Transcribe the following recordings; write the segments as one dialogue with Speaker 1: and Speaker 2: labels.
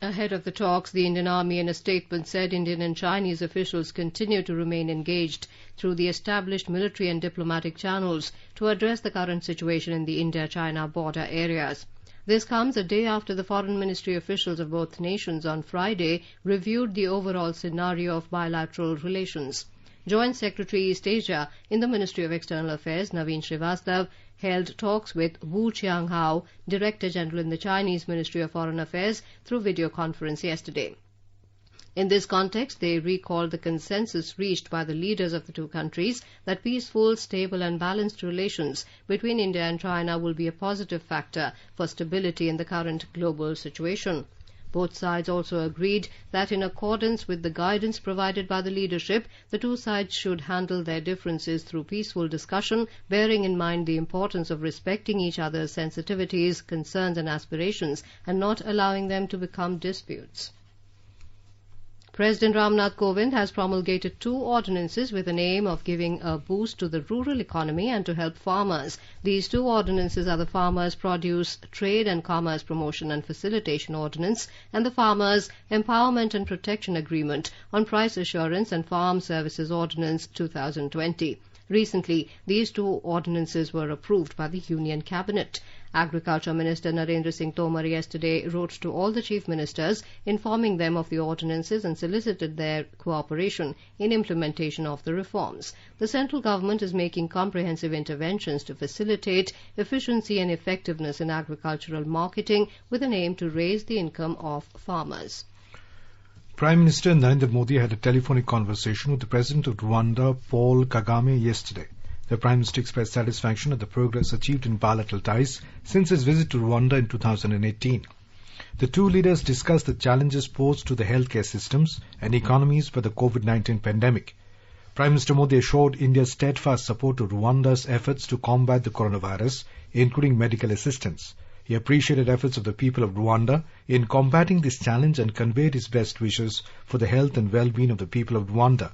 Speaker 1: Ahead of the talks, the Indian Army in a statement said Indian and Chinese officials continue to remain engaged through the established military and diplomatic channels to address the current situation in the India-China border areas. This comes a day after the foreign ministry officials of both nations on Friday reviewed the overall scenario of bilateral relations. Joint Secretary East Asia in the Ministry of External Affairs, Naveen Srivastav, held talks with Wu Qianghao, Director General in the Chinese Ministry of Foreign Affairs, through video conference yesterday. In this context, they recalled the consensus reached by the leaders of the two countries that peaceful, stable and balanced relations between India and China will be a positive factor for stability in the current global situation. Both sides also agreed that in accordance with the guidance provided by the leadership, the two sides should handle their differences through peaceful discussion, bearing in mind the importance of respecting each other's sensitivities, concerns and aspirations, and not allowing them to become disputes. President Ramnath Kovind has promulgated 2 ordinances with an aim of giving a boost to the rural economy and to help farmers. These 2 ordinances are the Farmers' Produce Trade and Commerce Promotion and Facilitation Ordinance and the Farmers' Empowerment and Protection Agreement on Price Assurance and Farm Services Ordinance 2020. Recently, these 2 ordinances were approved by the Union Cabinet. Agriculture Minister Narendra Singh Tomar yesterday wrote to all the chief ministers informing them of the ordinances and solicited their cooperation in implementation of the reforms. The central government is making comprehensive interventions to facilitate efficiency and effectiveness in agricultural marketing with an aim to raise the income of farmers.
Speaker 2: Prime Minister Narendra Modi had a telephonic conversation with the President of Rwanda, Paul Kagame, yesterday. The Prime Minister expressed satisfaction at the progress achieved in bilateral ties since his visit to Rwanda in 2018. The two leaders discussed the challenges posed to the healthcare systems and economies by the COVID-19 pandemic. Prime Minister Modi assured India's steadfast support to Rwanda's efforts to combat the coronavirus, including medical assistance. He appreciated efforts of the people of Rwanda in combating this challenge and conveyed his best wishes for the health and well-being of the people of Rwanda.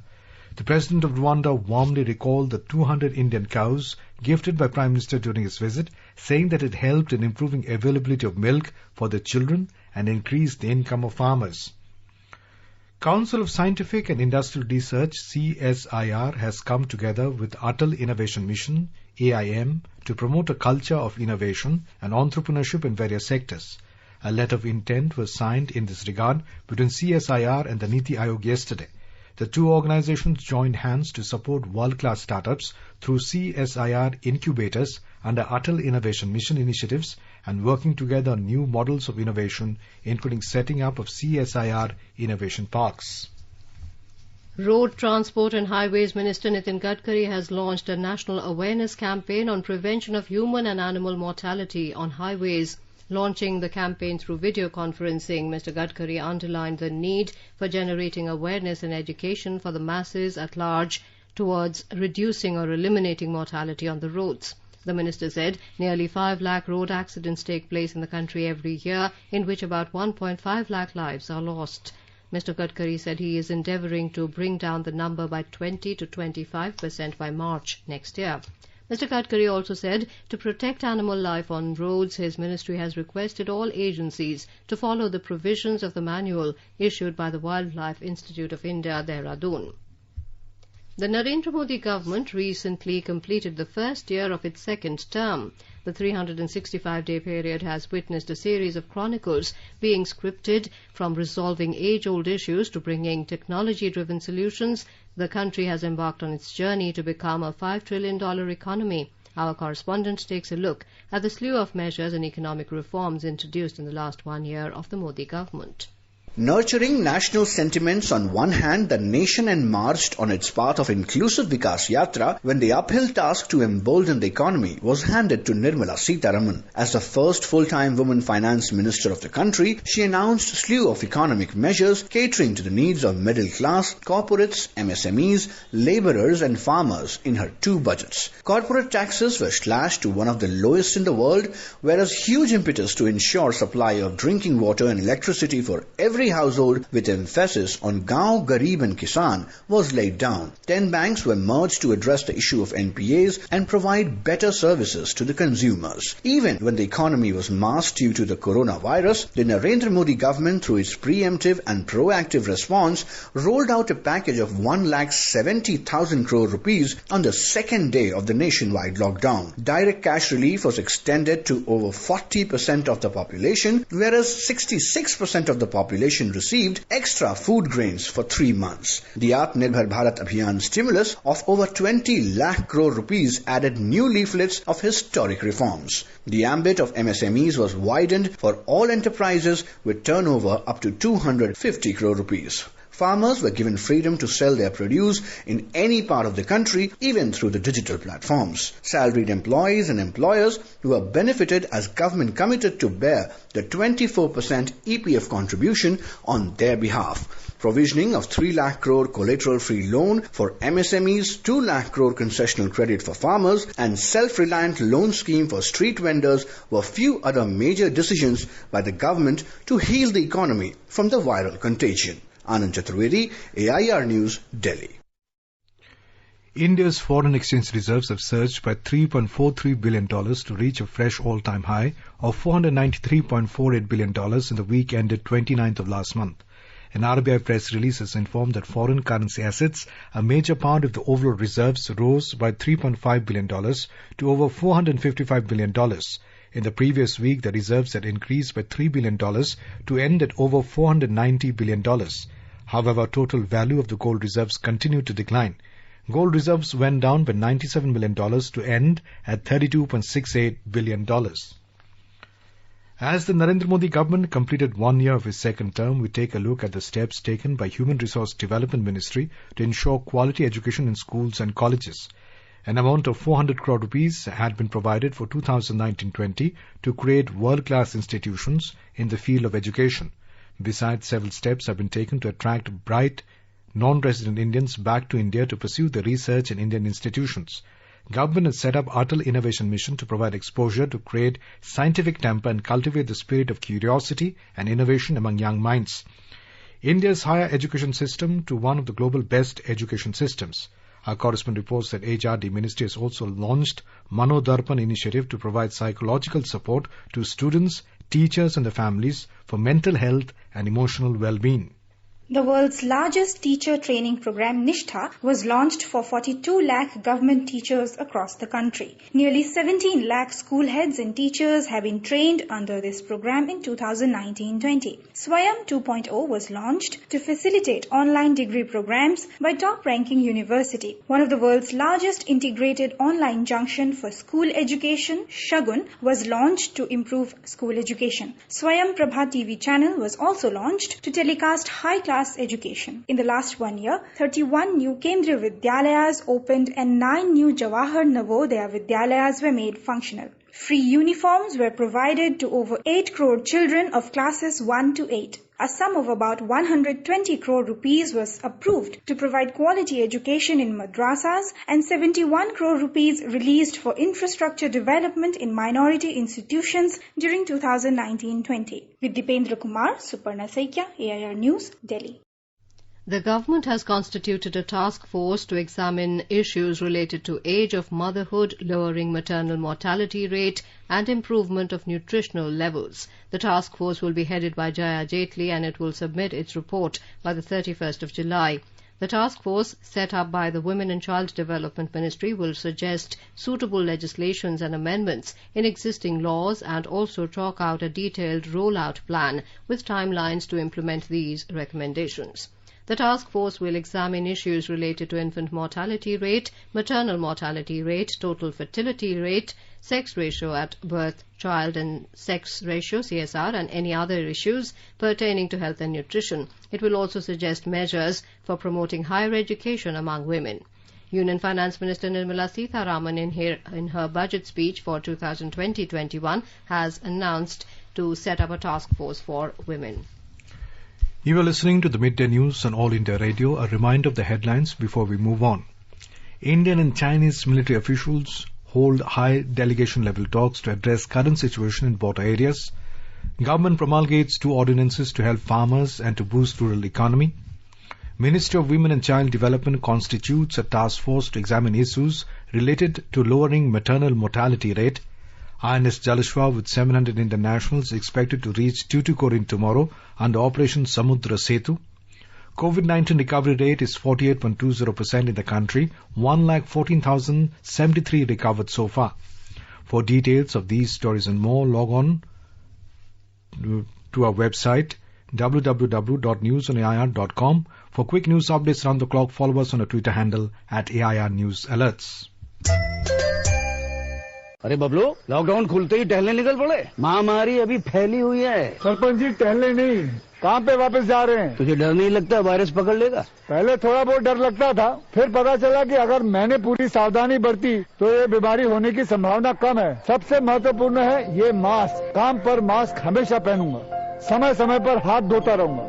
Speaker 2: The President of Rwanda warmly recalled the 200 Indian cows gifted by Prime Minister during his visit, saying that it helped in improving availability of milk for the children and increased the income of farmers. Council of Scientific and Industrial Research (CSIR) has come together with Atal Innovation Mission (AIM) to promote a culture of innovation and entrepreneurship in various sectors. A letter of intent was signed in this regard between CSIR and the Niti Aayog yesterday. The two organizations joined hands to support world-class startups through CSIR incubators under Atal Innovation Mission initiatives and working together on new models of innovation, including setting up of CSIR innovation parks.
Speaker 1: Road Transport and Highways Minister Nitin Gadkari has launched a national awareness campaign on prevention of human and animal mortality on highways. Launching the campaign through video conferencing, Mr. Gadkari underlined the need for generating awareness and education for the masses at large towards reducing or eliminating mortality on the roads. The minister said nearly 5 lakh road accidents take place in the country every year, in which about 1.5 lakh lives are lost. Mr. Gadkari said he is endeavouring to bring down the number by 20 to 25% by March next year. Mr. Gadkari also said to protect animal life on roads, his ministry has requested all agencies to follow the provisions of the manual issued by the Wildlife Institute of India, Dehradun. The Narendra Modi government recently completed the first year of its second term. The 365-day period has witnessed a series of chronicles being scripted, from resolving age-old issues to bringing technology-driven solutions. The country has embarked on its journey to become a $5 trillion economy. Our correspondent takes a look at the slew of measures and economic reforms introduced in the last 1 year of the Modi government.
Speaker 3: Nurturing national sentiments on one hand, the nation embarked on its path of inclusive Vikas Yatra when the uphill task to embolden the economy was handed to Nirmala Sitharaman. As the first full-time woman finance minister of the country, she announced a slew of economic measures catering to the needs of middle class, corporates, MSMEs, labourers and farmers in her 2 budgets. Corporate taxes were slashed to one of the lowest in the world, whereas huge impetus to ensure supply of drinking water and electricity for every every household, with emphasis on Gaon Garib and Kisan, was laid down. 10 banks were merged to address the issue of NPAs and provide better services to the consumers. Even when the economy was masked due to the coronavirus, the Narendra Modi government, through its preemptive and proactive response, rolled out a package of 1,70,000 crore rupees on the second day of the nationwide lockdown. Direct cash relief was extended to over 40% of the population, whereas 66% of the population received extra food grains for 3 months. The Atmanirbhar Bharat Abhiyan stimulus of over 20 lakh crore rupees added new leaflets of historic reforms. The ambit of MSMEs was widened for all enterprises with turnover up to 250 crore rupees. Farmers were given freedom to sell their produce in any part of the country, even through the digital platforms. Salaried employees and employers were benefited as government committed to bear the 24% EPF contribution on their behalf. Provisioning of 3 lakh crore collateral-free loan for MSMEs, 2 lakh crore concessional credit for farmers, and self-reliant loan scheme for street vendors were few other major decisions by the government to heal the economy from the viral contagion. Anand Chaturvedi, AIR News, Delhi.
Speaker 2: India's foreign exchange reserves have surged by $3.43 billion to reach a fresh all-time high of $493.48 billion in the week ended 29th of last month. An RBI press release has informed that foreign currency assets, a major part of the overall reserves, rose by $3.5 billion to over $455 billion. In the previous week, the reserves had increased by $3 billion to end at over $490 billion. However, total value of the gold reserves continued to decline. Gold reserves went down by $97 million to end at $32.68 billion. As the Narendra Modi government completed 1 year of its second term, we take a look at the steps taken by Human Resource Development Ministry to ensure quality education in schools and colleges. An amount of 400 crore rupees had been provided for 2019-20 to create world-class institutions in the field of education. Besides, several steps have been taken to attract bright non-resident Indians back to India to pursue their research in Indian institutions. Government has set up Atal Innovation Mission to provide exposure to create scientific temper and cultivate the spirit of curiosity and innovation among young minds. India's higher education system to one of the global best education systems. Our correspondent reports that HRD Ministry has also launched Mano Darpan initiative to provide psychological support to students, teachers and their families for mental health and emotional well-being.
Speaker 4: The world's largest teacher training program, Nishtha, was launched for 42 lakh government teachers across the country. Nearly 17 lakh school heads and teachers have been trained under this program in 2019-20. Swayam 2.0 was launched to facilitate online degree programs by top-ranking university. One of the world's largest integrated online junction for school education, Shagun, was launched to improve school education. Swayam Prabha TV channel was also launched to telecast high-class education. In the last 1 year, 31 new Kendriya Vidyalayas opened and 9 new Jawahar Navodaya Vidyalayas were made functional. Free uniforms were provided to over 8 crore children of classes 1 to 8. A sum of about 120 crore rupees was approved to provide quality education in madrasas and 71 crore rupees released for infrastructure development in minority institutions during 2019-20. With Dipendra Kumar, Suparna Saikya, AIR News, Delhi.
Speaker 1: The government has constituted a task force to examine issues related to age of motherhood, lowering maternal mortality rate and improvement of nutritional levels. The task force will be headed by Jaya Jaitley and it will submit its report by the 31st of July. The task force, set up by the Women and Child Development Ministry, will suggest suitable legislations and amendments in existing laws and also chalk out a detailed rollout plan with timelines to implement these recommendations. The task force will examine issues related to infant mortality rate, maternal mortality rate, total fertility rate, sex ratio at birth, child and sex ratio, CSR, and any other issues pertaining to health and nutrition. It will also suggest measures for promoting higher education among women. Union Finance Minister Nirmala Sitharaman in her budget speech for 2020-21 has announced to set up a task force for women.
Speaker 2: You are listening to the Midday News on All India Radio. A reminder of the headlines before we move on. Indian and Chinese military officials hold high delegation level talks to address current situation in border areas. Government promulgates 2 ordinances to help farmers and to boost rural economy. Ministry of Women and Child Development constitutes a task force to examine issues related to lowering maternal mortality rate. INS Jalashwa with 700 internationals expected to reach Tuticorin tomorrow under Operation Samudra Setu. COVID-19 recovery rate is 48.20% in the country. 1,14,073 recovered so far. For details of these stories and more, log on to our website www.newsonair.com. For quick news updates around the clock, follow us on our Twitter handle @AIR News Alerts.
Speaker 5: अरे Bablu, lockdown खुलते ही टहलने निकल पड़े। महामारी अभी फैली हुई है।
Speaker 6: सरपंच जी, टहलने नहीं, कहाँ पे वापस जा रहे हैं?
Speaker 5: तुझे डर नहीं लगता वायरस पकड़ लेगा?
Speaker 6: पहले थोड़ा बहुत डर लगता था, फिर पता चला कि अगर मैंने पूरी सावधानी बरती तो ये बीमारी होने की संभावना कम है। सबसे महत्वपूर्ण है ये मास्क। काम पर मास्क हमेशा पहनूंगा, समय समय पर हाथ धोता रहूंगा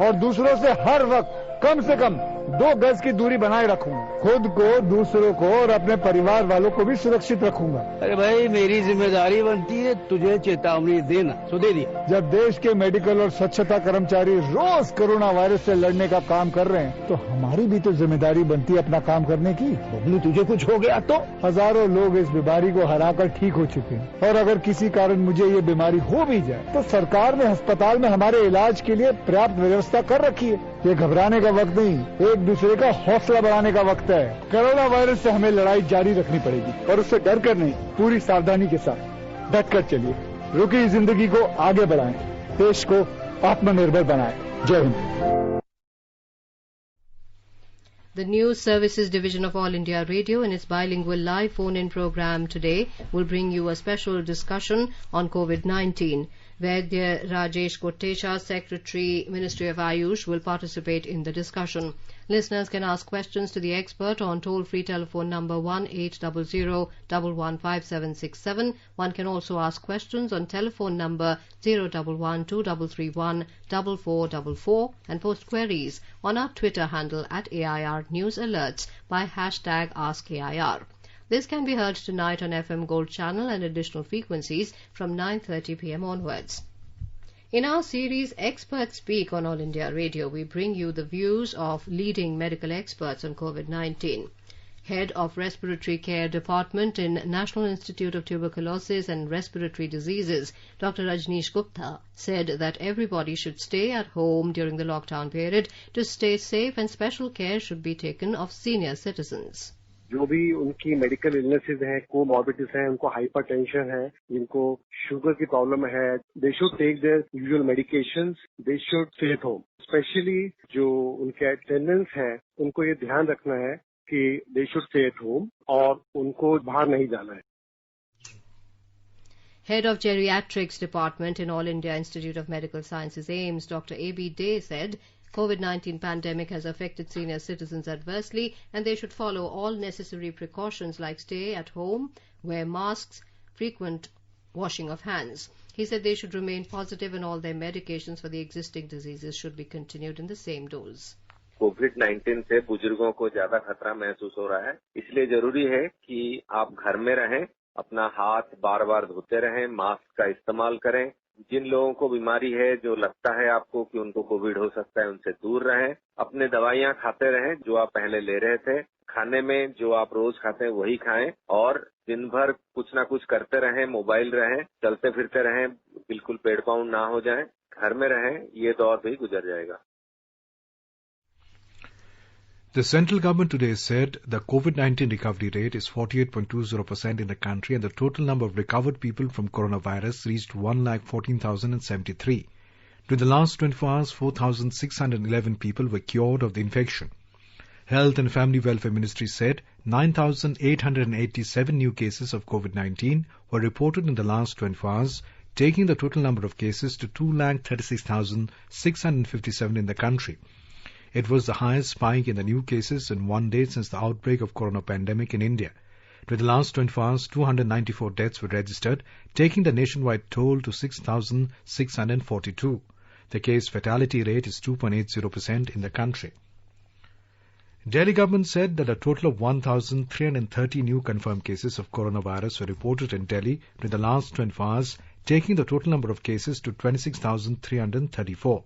Speaker 6: और दूसरों से हर वक्त कम से कम 2 गज की दूरी बनाए रखूंगा। खुद को, दूसरों को और अपने परिवार वालों को भी सुरक्षित रखूंगा।
Speaker 5: अरे भाई, मेरी जिम्मेदारी बनती है तुझे चेतावनी देना, तो दे दिया।
Speaker 6: जब देश के मेडिकल और स्वच्छता कर्मचारी रोज कोरोना वायरस से लड़ने का काम कर रहे हैं तो हमारी भी तो जिम्मेदारी बनती है अपना काम करने की।
Speaker 5: बबलू, तुझे कुछ हो गया तो?
Speaker 6: हजारों लोग इस बीमारी को हराकर ठीक हो चुके हैं और अगर किसी कारण मुझे ये बीमारी हो भी जाए तो सरकार ने अस्पताल में हमारे इलाज के लिए पर्याप्त व्यवस्था कर रखी है। ये घबराने का वक्त नहीं, एक दूसरे का हौसला बढ़ाने का वक्त है। कोरोना वायरस से हमें लड़ाई जारी रखनी पड़ेगी और उससे डर कर नहीं, पूरी सावधानी के साथ डट कर चलिए। रुकी जिंदगी को आगे बढ़ाएं, देश को आत्मनिर्भर बनाएं। जय Hind.
Speaker 1: The News Services Division of All India Radio in its bilingual live phone-in program today will bring you a special discussion on COVID-19. Vaidya Rajesh Kotecha, Secretary, Ministry of Ayush, will participate in the discussion. Listeners can ask questions to the expert on toll-free telephone number 1800115767. One can also ask questions on telephone number 01123314444 and post queries on our Twitter handle @AIR News Alerts by #AskAIR. This can be heard tonight on FM Gold Channel and additional frequencies from 9:30 p.m. onwards. In our series Experts Speak on All India Radio, we bring you the views of leading medical experts on COVID-19. Head of Respiratory Care Department in National Institute of Tuberculosis and Respiratory Diseases, Dr. Rajneesh Gupta, said that everybody should stay at home during the lockdown period to stay safe and special care should be taken of senior citizens.
Speaker 7: जो भी उनकी medical illnesses हैं, comorbidities हैं, उनको hypertension है, जिनको sugar की problem है, they should take their usual medications, they should stay at home. Specially जो उनके अटेंडेंट्स हैं, उनको ये ध्यान रखना है कि दे शुड स्टे एट होम और उनको बाहर नहीं जाना है।
Speaker 1: Head of Geriatrics Department in All India Institute of Medical Sciences AIIMS, Dr. A.B. Day, said COVID-19 pandemic has affected senior citizens adversely and they should follow all necessary precautions like stay at home, wear masks, frequent washing of hands. He said they should remain positive and all their medications for the existing diseases should be continued in the same dose.
Speaker 8: कोविड-19 से बुजुर्गों को ज्यादा खतरा महसूस हो रहा है, इसलिए जरूरी है कि आप घर में रहें, अपना हाथ बार बार धोते रहें, मास्क का इस्तेमाल करें। जिन लोगों को बीमारी है, जो लगता है आपको कि उनको कोविड हो सकता है, उनसे दूर रहें। अपने दवाइयां खाते रहें जो आप पहले ले रहे थे। खाने में जो आप रोज खाते हैं वही खाएं और दिन भर कुछ ना कुछ करते रहें, मोबाइल रहें, चलते फिरते रहें, बिल्कुल पेड़ पाउंड ना हो जाएं, घर में रहें, ये दौर भी गुजर जाएगा।
Speaker 2: The central government today said the COVID-19 recovery rate is 48.20% in the country and the total number of recovered people from coronavirus reached 1,14,073. During the last 24 hours, 4,611 people were cured of the infection. Health and Family Welfare Ministry said 9,887 new cases of COVID-19 were reported in the last 24 hours, taking the total number of cases to 2,36,657 in the country. It was the highest spike in the new cases in one day since the outbreak of corona pandemic in India. During the last 24 hours, 294 deaths were registered, taking the nationwide toll to 6,642. The case fatality rate is 2.80% in the country. Delhi government said that a total of 1,330 new confirmed cases of coronavirus were reported in Delhi during the last 24 hours, taking the total number of cases to 26,334.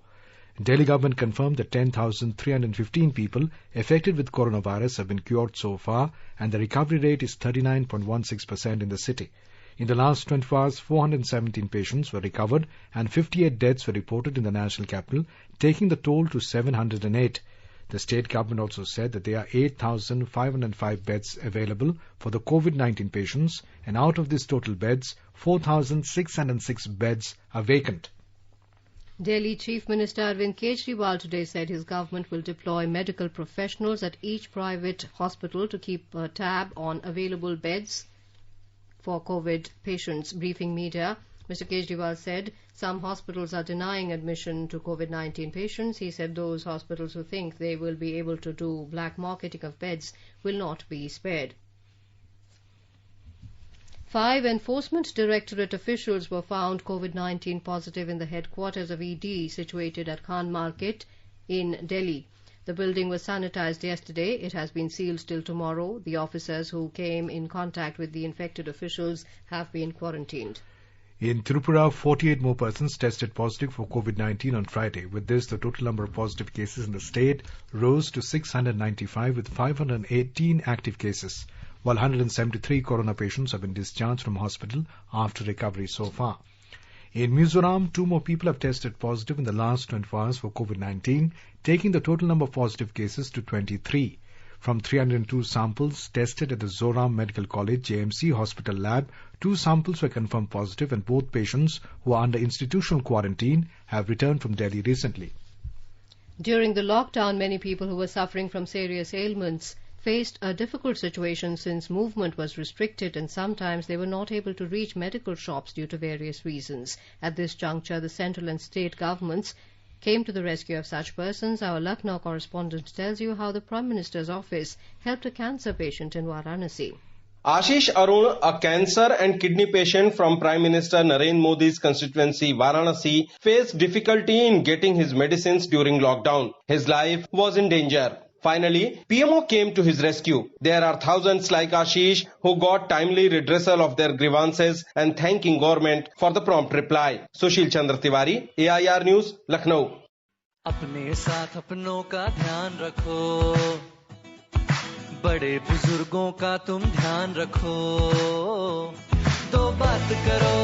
Speaker 2: Delhi government confirmed that 10,315 people affected with coronavirus have been cured so far, and the recovery rate is 39.16% in the city. In the last 24 hours, 417 patients were recovered and 58 deaths were reported in the national capital, taking the toll to 708. The state government also said that there are 8,505 beds available for the COVID-19 patients, and out of this total beds, 4,606 beds are vacant.
Speaker 1: Delhi Chief Minister Arvind Kejriwal today said his government will deploy medical professionals at each private hospital to keep a tab on available beds for COVID patients. Briefing media, Mr. Kejriwal said some hospitals are denying admission to COVID-19 patients. He said those hospitals who think they will be able to do black marketing of beds will not be spared. 5 Enforcement Directorate officials were found COVID-19 positive in the headquarters of ED situated at Khan Market in Delhi. The building was sanitized yesterday. It has been sealed till tomorrow. The officers who came in contact with the infected officials have been quarantined.
Speaker 2: In Tripura, 48 more persons tested positive for COVID-19 on Friday. With this, the total number of positive cases in the state rose to 695 with 518 active cases, while 173 corona patients have been discharged from hospital after recovery so far. In Mizoram, 2 more people have tested positive in the last 24 hours for COVID-19, taking the total number of positive cases to 23. From 302 samples tested at the Zoram Medical College JMC Hospital Lab, 2 samples were confirmed positive, and both patients who are under institutional quarantine have returned from Delhi recently.
Speaker 1: During the lockdown, many people who were suffering from serious ailments faced a difficult situation since movement was restricted and sometimes they were not able to reach medical shops due to various reasons. At this juncture, the central and state governments came to the rescue of such persons. Our Lucknow correspondent tells you how the Prime Minister's office helped a cancer patient in Varanasi.
Speaker 9: Ashish Arun, a cancer and kidney patient from Prime Minister Narendra Modi's constituency Varanasi, faced difficulty in getting his medicines during lockdown. His life was in danger. Finally, PMO came to his rescue. There are thousands like Ashish who got timely redressal of their grievances and thanking government for the prompt reply. Sushil Chandra Tiwari, AIR News, Lucknow.
Speaker 10: अपने साथ अपनों का ध्यान रखो, बड़े बुजुर्गों का तुम ध्यान रखो, दो बात करो,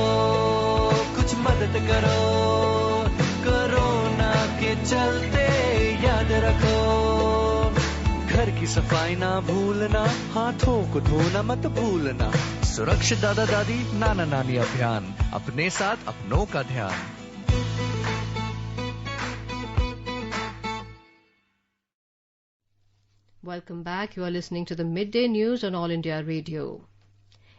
Speaker 10: कुछ मदद करो, कोरोना के चलते याद रखो, घर की सफाई ना भूलना, हाथों को धोना मत भूलना, सुरक्षित दादा दादी नाना नानी अभियान, अपने साथ अपनों का ध्यान.
Speaker 1: Welcome back. You are listening to the Midday News on All India Radio.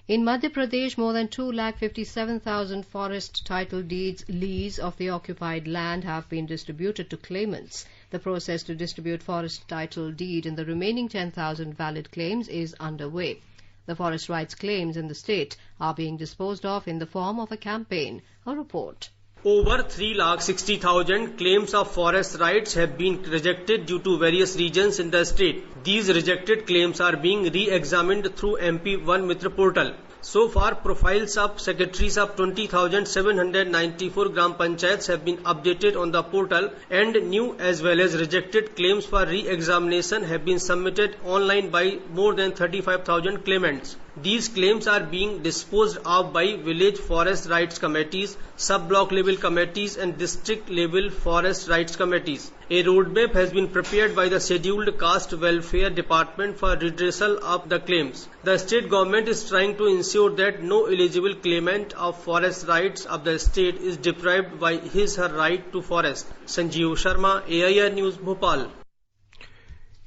Speaker 1: In Madhya Pradesh, more than 2,57,000 forest title deeds lease of the occupied land have been distributed to claimants. The process to distribute forest title deed in the remaining 10,000 valid claims is underway. The forest rights claims in the state are being disposed of in the form of a campaign. A report.
Speaker 11: Over 3,60,000 claims of forest rights have been rejected due to various reasons in the state. These rejected claims are being re-examined through MP1 Mitra portal. So far, profiles of secretaries of 20,794 Gram Panchayats have been updated on the portal, and new as well as rejected claims for re-examination have been submitted online by more than 35,000 claimants. These claims are being disposed of by village forest rights committees, sub-block level committees and district level forest rights committees. A roadmap has been prepared by the Scheduled Caste Welfare Department for redressal of the claims. The state government is trying to ensure that no eligible claimant of forest rights of the state is deprived by his/her right to forest. Sanjeev Sharma, AIR News, Bhopal.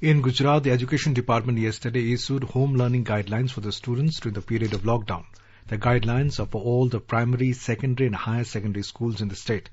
Speaker 2: In Gujarat, the Education Department yesterday issued home learning guidelines for the students during the period of lockdown. The guidelines are for all the primary, secondary and higher secondary schools in the state.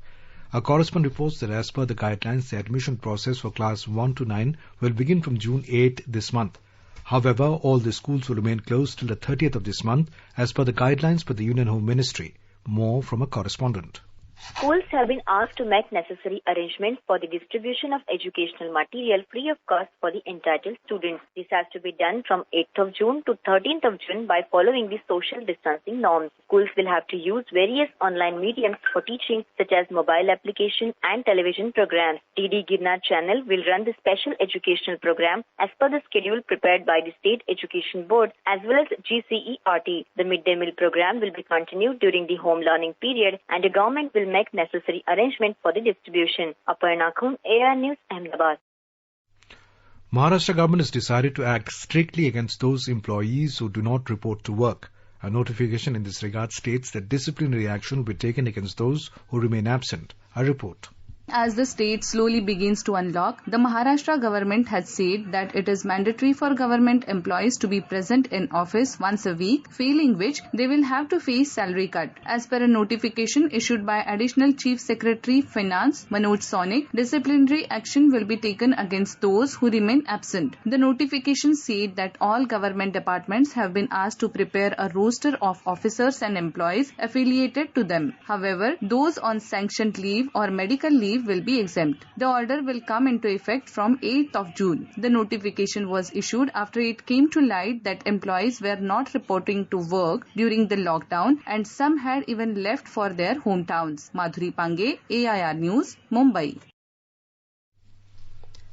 Speaker 2: Our correspondent reports that as per the guidelines, the admission process for class 1 to 9 will begin from June 8 this month. However, all the schools will remain closed till the 30th of this month as per the guidelines by the Union Home Ministry. More from a correspondent.
Speaker 12: Schools have been asked to make necessary arrangements for the distribution of educational material free of cost for the entitled students. This has to be done from 8th of June to 13th of June by following the social distancing norms. Schools will have to use various online mediums for teaching, such as mobile application and television programs. DD Girnar channel will run the special educational program as per the schedule prepared by the State Education Board as well as GCERT. The midday meal program will be continued during the home learning period, and the government will make necessary arrangement for the distribution. Aparna Khun, AR News, Ahmedabad.
Speaker 2: Maharashtra government has decided to act strictly against those employees who do not report to work. A notification in this regard states that disciplinary action will be taken against those who remain absent. A report.
Speaker 13: As the state slowly begins to unlock, the Maharashtra government has said that it is mandatory for government employees to be present in office once a week, failing which they will have to face salary cut. As per a notification issued by Additional Chief Secretary Finance Manoj Sonik, disciplinary action will be taken against those who remain absent. The notification said that all government departments have been asked to prepare a roster of officers and employees affiliated to them. However, those on sanctioned leave or medical leave will be exempt. The order will come into effect from 8th of June. The notification was issued after it came to light that employees were not reporting to work during the lockdown and some had even left for their hometowns. Madhuri Pange, AIR News, Mumbai.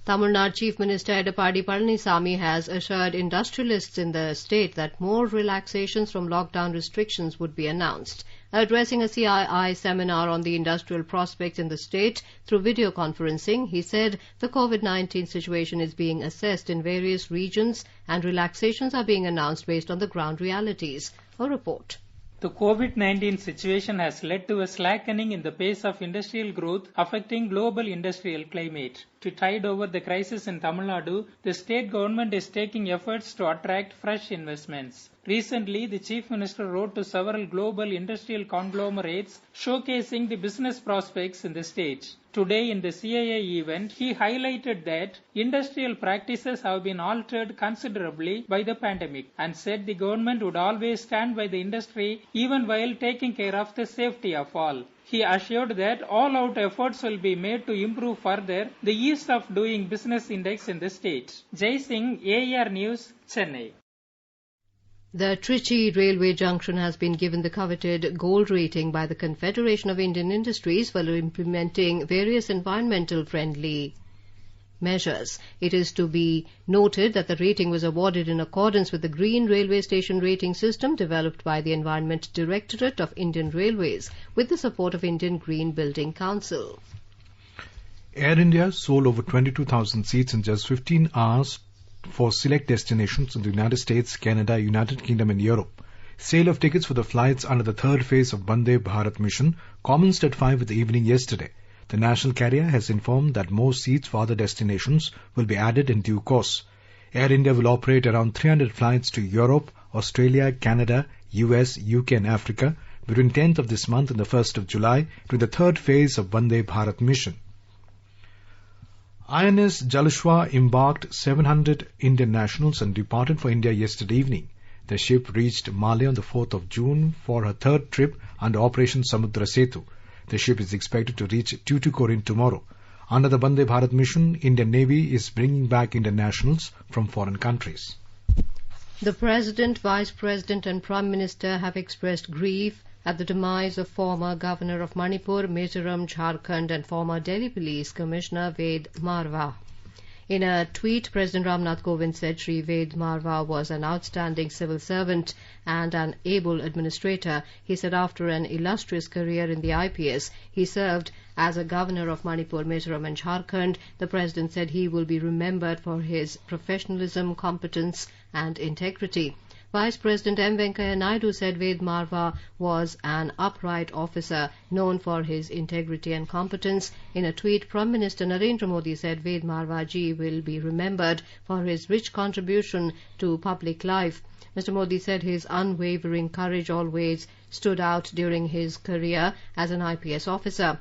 Speaker 1: Tamil Nadu Chief Minister Edappadi Palanisamy has assured industrialists in the state that more relaxations from lockdown restrictions would be announced. Addressing a CII seminar on the industrial prospects in the state through video conferencing, he said the COVID-19 situation is being assessed in various regions and relaxations are being announced based on the ground realities. A report.
Speaker 14: The COVID-19 situation has led to a slackening in the pace of industrial growth, affecting global industrial climate. To tide over the crisis in Tamil Nadu, the state government is taking efforts to attract fresh investments. Recently, the Chief Minister wrote to several global industrial conglomerates showcasing the business prospects in the state. Today, in the CII event, he highlighted that industrial practices have been altered considerably by the pandemic and said the government would always stand by the industry even while taking care of the safety of all. He assured that all-out efforts will be made to improve further the ease of doing business index in the state. Jai Singh, AR News, Chennai.
Speaker 1: The Trichy railway junction has been given the coveted gold rating by the Confederation of Indian Industries for implementing various environmental-friendly measures. It is to be noted that the rating was awarded in accordance with the Green Railway Station Rating System developed by the Environment Directorate of Indian Railways with the support of Indian Green Building Council.
Speaker 2: Air India sold over 22,000 seats in just 15 hours for select destinations in the United States, Canada, United Kingdom and Europe. Sale of tickets for the flights under the third phase of Vande Bharat mission commenced at 5 in the evening yesterday. The national carrier has informed that more seats for other destinations will be added in due course. Air India will operate around 300 flights to Europe, Australia, Canada, US, UK and Africa between 10th of this month and the 1st of July during the third phase of Vande Bharat mission. INS Jalashwa embarked 700 Indian nationals and departed for India yesterday evening. The ship reached Male on the 4th of June for her third trip under Operation Samudra Setu. The ship is expected to reach Tuticorin tomorrow. Under the Vande Bharat mission, Indian Navy is bringing back Indian nationals from foreign countries.
Speaker 1: The President, Vice President and Prime Minister have expressed grief at the demise of former Governor of Manipur, Mizoram, Jharkhand and former Delhi Police Commissioner Ved Marwa. In a tweet, President Ramnath Kovind said Shri Ved Marwa was an outstanding civil servant and an able administrator. He said after an illustrious career in the IPS, he served as a governor of Manipur, Mizoram and Jharkhand. The President said he will be remembered for his professionalism, competence and integrity. Vice President M. Venkaiah Naidu said Ved Marwa was an upright officer known for his integrity and competence. In a tweet, Prime Minister Narendra Modi said Ved Marwa ji will be remembered for his rich contribution to public life. Mr. Modi said his unwavering courage always stood out during his career as an IPS officer.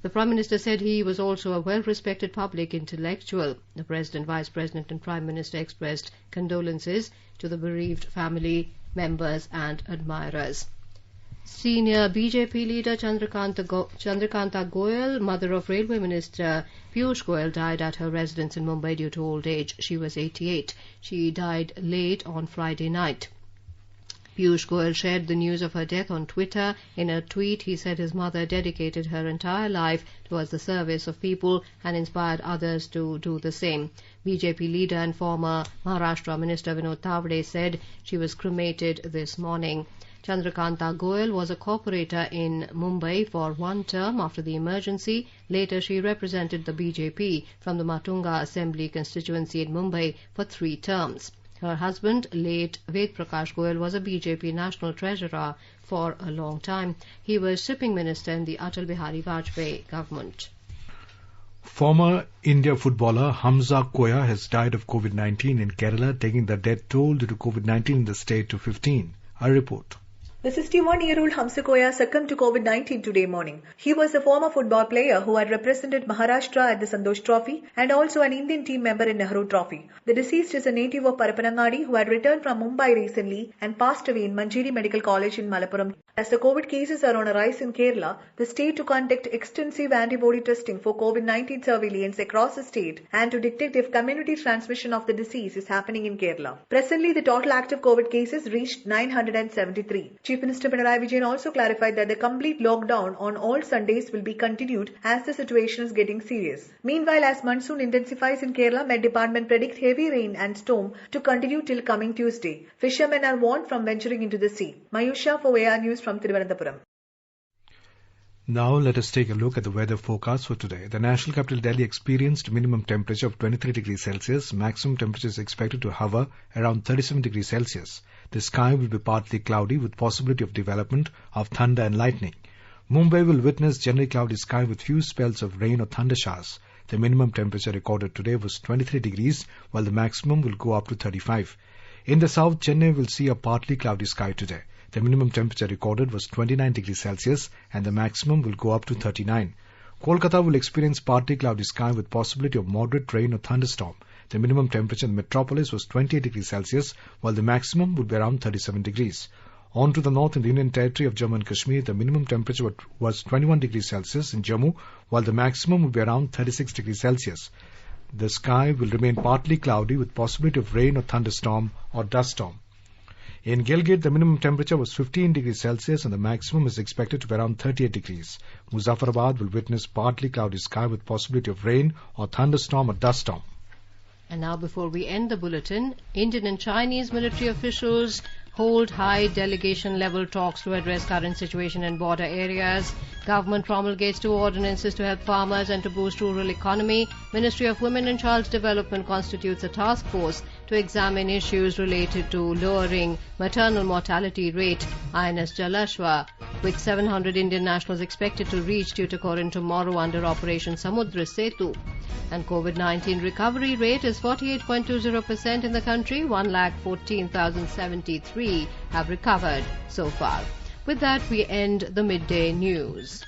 Speaker 1: The Prime Minister said he was also a well-respected public intellectual. The President, Vice President and Prime Minister expressed condolences to the bereaved family members and admirers. Senior BJP leader Chandrakanta Goyal, mother of Railway Minister Piyush Goyal, died at her residence in Mumbai due to old age. She was 88. She died late on Friday night. Piyush Goyal shared the news of her death on Twitter. In a tweet, he said his mother dedicated her entire life towards the service of people and inspired others to do the same. BJP leader and former Maharashtra Minister Vinod Thavde said she was cremated this morning. Chandrakanta Goyal was a corporator in Mumbai for one term after the emergency. Later, she represented the BJP from the Matunga Assembly constituency in Mumbai for 3 terms. Her husband, late Ved Prakash Goyal, was a BJP national treasurer for a long time. He was shipping minister in the Atal Bihari Vajpayee government.
Speaker 2: Former India footballer Hamza Koya has died of COVID-19 in Kerala, taking the death toll due to COVID-19 in the state to 15. A report.
Speaker 15: The 61-year-old Hamza Koya succumbed to COVID-19 today morning. He was a former football player who had represented Maharashtra at the Sandosh Trophy and also an Indian team member in Nehru Trophy. The deceased is a native of Parapanangadi who had returned from Mumbai recently and passed away in Manjeri Medical College in Malappuram. As the COVID cases are on a rise in Kerala, the state to conduct extensive antibody testing for COVID-19 surveillance across the state and to detect if community transmission of the disease is happening in Kerala. Presently, the total active COVID cases reached 973. Chief Minister Pinarayi Vijayan also clarified that the complete lockdown on all Sundays will be continued as the situation is getting serious. Meanwhile, as monsoon intensifies in Kerala, Met Department predict heavy rain and storm to continue till coming Tuesday. Fishermen are warned from venturing into the sea. Mayusha for AR News from Thiruvananthapuram.
Speaker 2: Now let us take a look at the weather forecast for today. The national capital Delhi experienced minimum temperature of 23 degrees Celsius. Maximum temperature is expected to hover around 37 degrees Celsius. The sky will be partly cloudy with possibility of development of thunder and lightning. Mumbai will witness generally cloudy sky with few spells of rain or thunder showers. The minimum temperature recorded today was 23 degrees while the maximum will go up to 35. In the south, Chennai will see a partly cloudy sky today. The minimum temperature recorded was 29 degrees Celsius and the maximum will go up to 39. Kolkata will experience partly cloudy sky with possibility of moderate rain or thunderstorm. The minimum temperature in the metropolis was 28 degrees Celsius while the maximum would be around 37 degrees. On to the north in the Union Territory of Jammu and Kashmir, the minimum temperature was 21 degrees Celsius in Jammu while the maximum would be around 36 degrees Celsius. The sky will remain partly cloudy with possibility of rain or thunderstorm or dust storm. In Gilgit, the minimum temperature was 15 degrees Celsius and the maximum is expected to be around 38 degrees. Muzaffarabad will witness partly cloudy sky with possibility of rain or thunderstorm or dust storm.
Speaker 1: And now, before we end the bulletin, Indian and Chinese military officials hold high delegation-level talks to address current situation in border areas. Government promulgates 2 ordinances to help farmers and to boost rural economy. Ministry of Women and Child Development constitutes a task force to examine issues related to lowering maternal mortality rate. INS Jalashwa, with 700 Indian nationals expected to reach Tuticorin tomorrow under Operation Samudra Setu. And COVID-19 recovery rate is 48.20% in the country. 1,14,073 have recovered so far. With that, we end the midday news.